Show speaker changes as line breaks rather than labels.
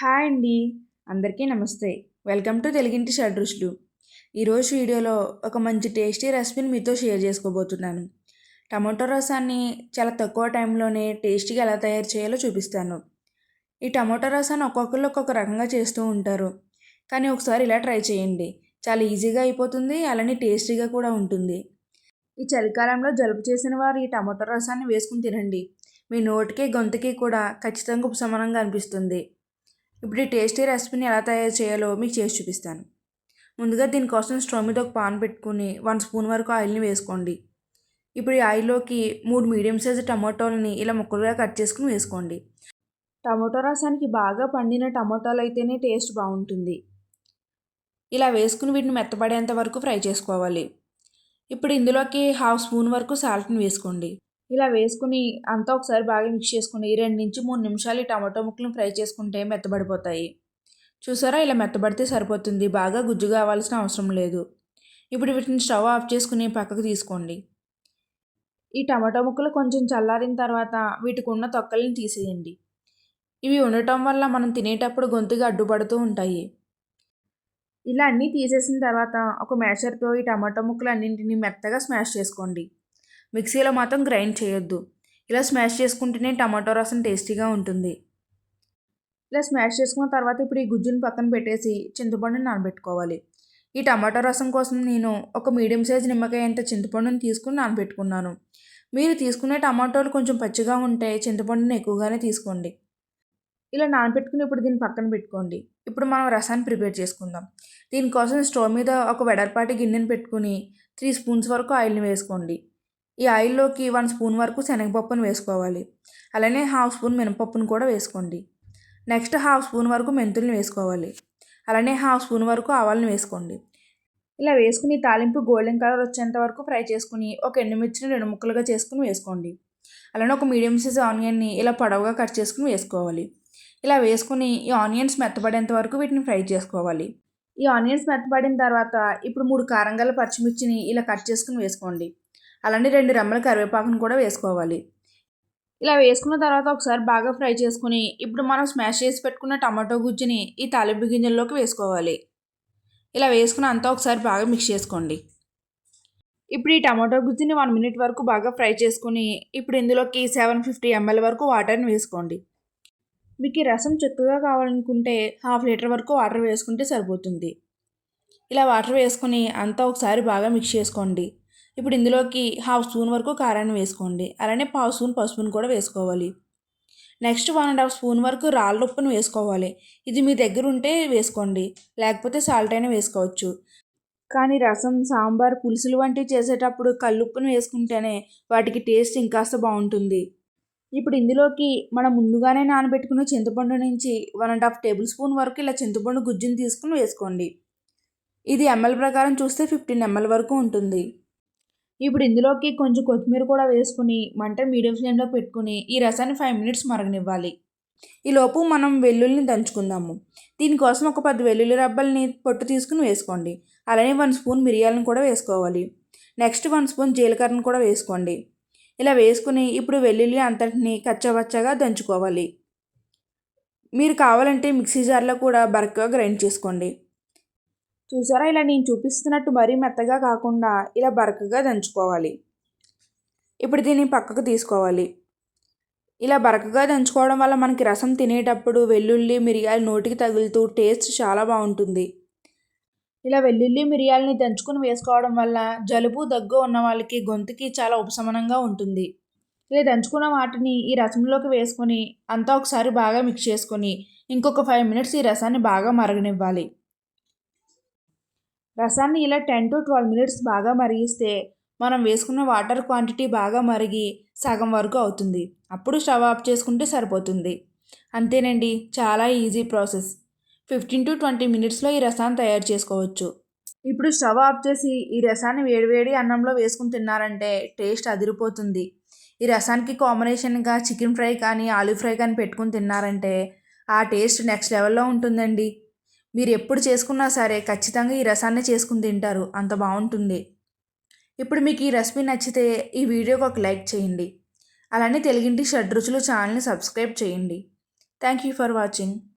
Hi అండి. అందరికీ నమస్తే. వెల్కమ్ టు తెలుగింటి షడ్రుచులు. ఈరోజు వీడియోలో ఒక మంచి టేస్టీ రెసిపీని మీతో షేర్ చేసుకోబోతున్నాను. టమాటో రసాన్ని చాలా తక్కువ టైంలోనే టేస్టీగా ఎలా తయారు చేయాలో చూపిస్తాను. ఈ టమాటో రసాన్ని ఒక్కొక్కరు ఒక్కొక్క రకంగా చేస్తూ ఉంటారు. కానీ ఒకసారి ఇలా ట్రై చేయండి. చాలా ఈజీగా అయిపోతుంది, అలానే టేస్టీగా కూడా ఉంటుంది. ఈ చలికాలంలో జలుబు చేసిన వారు ఈ టమాటో రసాన్ని వేసుకుని తినండి. మీ నోటికి గొంతుకి కూడా ఖచ్చితంగా ఉపశమనంగా అనిపిస్తుంది. ఇప్పుడు ఈ టేస్టీ రెసిపీని ఎలా తయారు చేయాలో మీకు చేసి చూపిస్తాను. ముందుగా దీనికోసం స్టవ్ మీద ఒక పాన్ పెట్టుకుని 1 స్పూన్ వరకు ఆయిల్ని వేసుకోండి. ఇప్పుడు ఈ ఆయిల్లోకి 3 మీడియం సైజు టమాటోలని ఇలా ముక్కలుగా కట్ చేసుకుని వేసుకోండి. టమాటో రసానికి బాగా పండిన టమాటోలు అయితేనే టేస్ట్ బాగుంటుంది. ఇలా వేసుకుని వీటిని మెత్తబడేంత వరకు ఫ్రై చేసుకోవాలి. ఇప్పుడు ఇందులోకి 1/2 స్పూన్ వరకు సాల్ట్ని వేసుకోండి. ఇలా వేసుకుని అంతా ఒకసారి బాగా మిక్స్ చేసుకుని 2-3 నిమిషాలు ఈ టమాటో ముక్కలను ఫ్రై చేసుకుంటే మెత్తబడిపోతాయి. చూసారా, ఇలా మెత్తబడితే సరిపోతుంది. బాగా గుజ్జు కావాల్సిన అవసరం లేదు. ఇప్పుడు వీటిని స్టవ్ ఆఫ్ చేసుకుని పక్కకు తీసుకోండి. ఈ టమాటో ముక్కలు కొంచెం చల్లారిన తర్వాత వీటికి ఉన్న తొక్కల్ని తీసేయండి. ఇవి ఉండటం వల్ల మనం తినేటప్పుడు గొంతుగా అడ్డుపడుతూ ఉంటాయి. ఇలా అన్నీ తీసేసిన తర్వాత ఒక మ్యాషర్తో ఈ టమాటో ముక్కలు అన్నింటినీ మెత్తగా స్మాష్ చేసుకోండి. మిక్సీలో మాత్రం గ్రైండ్ చేయొద్దు. ఇలా స్మాష్ చేసుకుంటేనే టమాటో రసం టేస్టీగా ఉంటుంది. ఇలా స్మాష్ చేసుకున్న తర్వాత ఇప్పుడు ఈ గుజ్జుని పక్కన పెట్టేసి చింతపండుని నానబెట్టుకోవాలి. ఈ టమాటో రసం కోసం నేను ఒక మీడియం సైజ్ నిమ్మకాయ అంత చింతపండుని తీసుకుని నానబెట్టుకున్నాను. మీరు తీసుకునే టమాటోలు కొంచెం పచ్చిగా ఉంటే చింతపండుని ఎక్కువగానే తీసుకోండి. ఇలా నానబెట్టుకుని ఇప్పుడు దీన్ని పక్కన పెట్టుకోండి. ఇప్పుడు మనం రసాన్ని ప్రిపేర్ చేసుకుందాం. దీనికోసం స్టవ్ మీద ఒక వెడల్పాటి గిన్నెని పెట్టుకుని 3 స్పూన్స్ వరకు ఆయిల్ని వేసుకోండి. ఈ ఆయిల్లోకి 1 స్పూన్ వరకు శనగపప్పును వేసుకోవాలి. అలానే 1/2 స్పూన్ మినపప్పును కూడా వేసుకోండి. నెక్స్ట్ 1/2 స్పూన్ వరకు మెంతుల్ని వేసుకోవాలి. అలానే 1/2 స్పూన్ వరకు ఆవాలను వేసుకోండి. ఇలా వేసుకుని తాలింపు గోల్డెన్ కలర్ వచ్చేంత వరకు ఫ్రై చేసుకుని ఒక ఎండుమిర్చిని 2 ముక్కలుగా చేసుకుని వేసుకోండి. అలానే ఒక మీడియం సైజ్ ఆనియన్ని ఇలా పొడవుగా కట్ చేసుకుని వేసుకోవాలి. ఇలా వేసుకుని ఈ ఆనియన్స్ మెత్తపడేంత వరకు వీటిని ఫ్రై చేసుకోవాలి. ఈ ఆనియన్స్ మెత్తపడిన తర్వాత ఇప్పుడు 3 కారం గల పచ్చిమిర్చిని ఇలా కట్ చేసుకుని వేసుకోండి. అలానే 2 రెమ్మల కరివేపాకును కూడా వేసుకోవాలి. ఇలా వేసుకున్న తర్వాత ఒకసారి బాగా ఫ్రై చేసుకుని ఇప్పుడు మనం స్మాష్ చేసి పెట్టుకున్న టమాటో గుజ్జుని ఈ తాలింపు గింజల్లోకి వేసుకోవాలి. ఇలా వేసుకుని అంతా ఒకసారి బాగా మిక్స్ చేసుకోండి. ఇప్పుడు ఈ టమాటో గుజ్జుని 1 మినిట్ వరకు బాగా ఫ్రై చేసుకుని ఇప్పుడు ఇందులోకి 750 ml వరకు వాటర్ని వేసుకోండి. మీకు ఈ రసం చిక్కగా కావాలనుకుంటే 1/2 లీటర్ వరకు వాటర్ వేసుకుంటే సరిపోతుంది. ఇలా వాటర్ వేసుకుని అంతా ఒకసారి బాగా మిక్స్ చేసుకోండి. ఇప్పుడు ఇందులోకి 1/2 స్పూన్ వరకు కారాన్ని వేసుకోండి. అలానే 1/2 స్పూన్ పసుపును కూడా వేసుకోవాలి. నెక్స్ట్ 1.5 స్పూన్ వరకు రాళ్ళ ఉప్పును వేసుకోవాలి. ఇది మీ దగ్గర ఉంటే వేసుకోండి, లేకపోతే సాల్ట్ అయినా వేసుకోవచ్చు. కానీ రసం, సాంబార్, పులుసులు వంటివి చేసేటప్పుడు కల్లుప్పును వేసుకుంటేనే వాటికి టేస్ట్ ఇంకాస్త బాగుంటుంది. ఇప్పుడు ఇందులోకి మనం ముందుగానే నానబెట్టుకున్న చింతపండు నుంచి 1.5 టేబుల్ స్పూన్ వరకు ఇలా చింతపండు గుజ్జుని తీసుకుని వేసుకోండి. ఇది ఎంఎల్ ప్రకారం చూస్తే 15 ml వరకు ఉంటుంది. ఇప్పుడు ఇందులోకి కొంచెం కొత్తిమీర కూడా వేసుకుని మంట మీడియం ఫ్లేమ్లో పెట్టుకుని ఈ రసాన్ని 5 మినిట్స్ మరగనివ్వాలి. ఈలోపు మనం వెల్లుల్లిని దంచుకుందాము. దీనికోసం ఒక 10 వెల్లుల్లి రబ్బల్ని పొట్టు తీసుకుని వేసుకోండి. అలానే 1 స్పూన్ మిరియాలను కూడా వేసుకోవాలి. నెక్స్ట్ 1 స్పూన్ జీలకర్రను కూడా వేసుకోండి. ఇలా వేసుకుని ఇప్పుడు వెల్లుల్లి అంతటిని కచ్చాపచ్చాగా దంచుకోవాలి. మీరు కావాలంటే మిక్సీ జార్లో కూడా బరకగా గ్రైండ్ చేసుకోండి. చూసారా, ఇలా నేను చూపిస్తున్నట్టు మరీ మెత్తగా కాకుండా ఇలా బరకగా దంచుకోవాలి. ఇప్పుడు దీన్ని పక్కకు తీసుకోవాలి. ఇలా బరకగా దంచుకోవడం వల్ల మనకి రసం తినేటప్పుడు వెల్లుల్లి, మిరియాలు నోటికి తగులుతూ టేస్ట్ చాలా బాగుంటుంది. ఇలా వెల్లుల్లి, మిరియాలని దంచుకుని వేసుకోవడం వల్ల జలుబు, దగ్గు ఉన్న వాళ్ళకి గొంతుకి చాలా ఉపశమనంగా ఉంటుంది. ఇలా దంచుకున్న వాటిని ఈ రసంలోకి వేసుకొని అంతా ఒకసారి బాగా మిక్స్ చేసుకొని ఇంకొక 5 మినిట్స్ ఈ రసాన్ని బాగా మరగనివ్వాలి. రసాన్ని ఇలా 10 to 12 మినిట్స్ బాగా మరిగిస్తే మనం వేసుకున్న వాటర్ క్వాంటిటీ బాగా మరిగి సగం వరకు అవుతుంది. అప్పుడు స్టవ్ ఆఫ్ చేసుకుంటే సరిపోతుంది. అంతేనండి, చాలా ఈజీ ప్రాసెస్. 15 to 20 మినిట్స్లో ఈ రసాన్ని తయారు చేసుకోవచ్చు. ఇప్పుడు స్టవ్ ఆఫ్ చేసి ఈ రసాన్ని వేడివేడి అన్నంలో వేసుకుని తిన్నారంటే టేస్ట్ అదిరిపోతుంది. ఈ రసానికి కాంబినేషన్గా చికెన్ ఫ్రై కానీ ఆలూ ఫ్రై కానీ పెట్టుకుని తిన్నారంటే ఆ టేస్ట్ నెక్స్ట్ లెవెల్లో ఉంటుందండి. మీరు ఎప్పుడు చేసుకున్నా సరే ఖచ్చితంగా ఈ రసాన్ని చేసుకుని తింటారు, అంత బాగుంటుంది. ఇప్పుడు మీకు ఈ రెసిపీ నచ్చితే ఈ వీడియోకి ఒక లైక్ చేయండి. అలానే తెలుగింటి షడ్రుచులు ఛానల్ని సబ్స్క్రైబ్ చేయండి. Thank you for watching.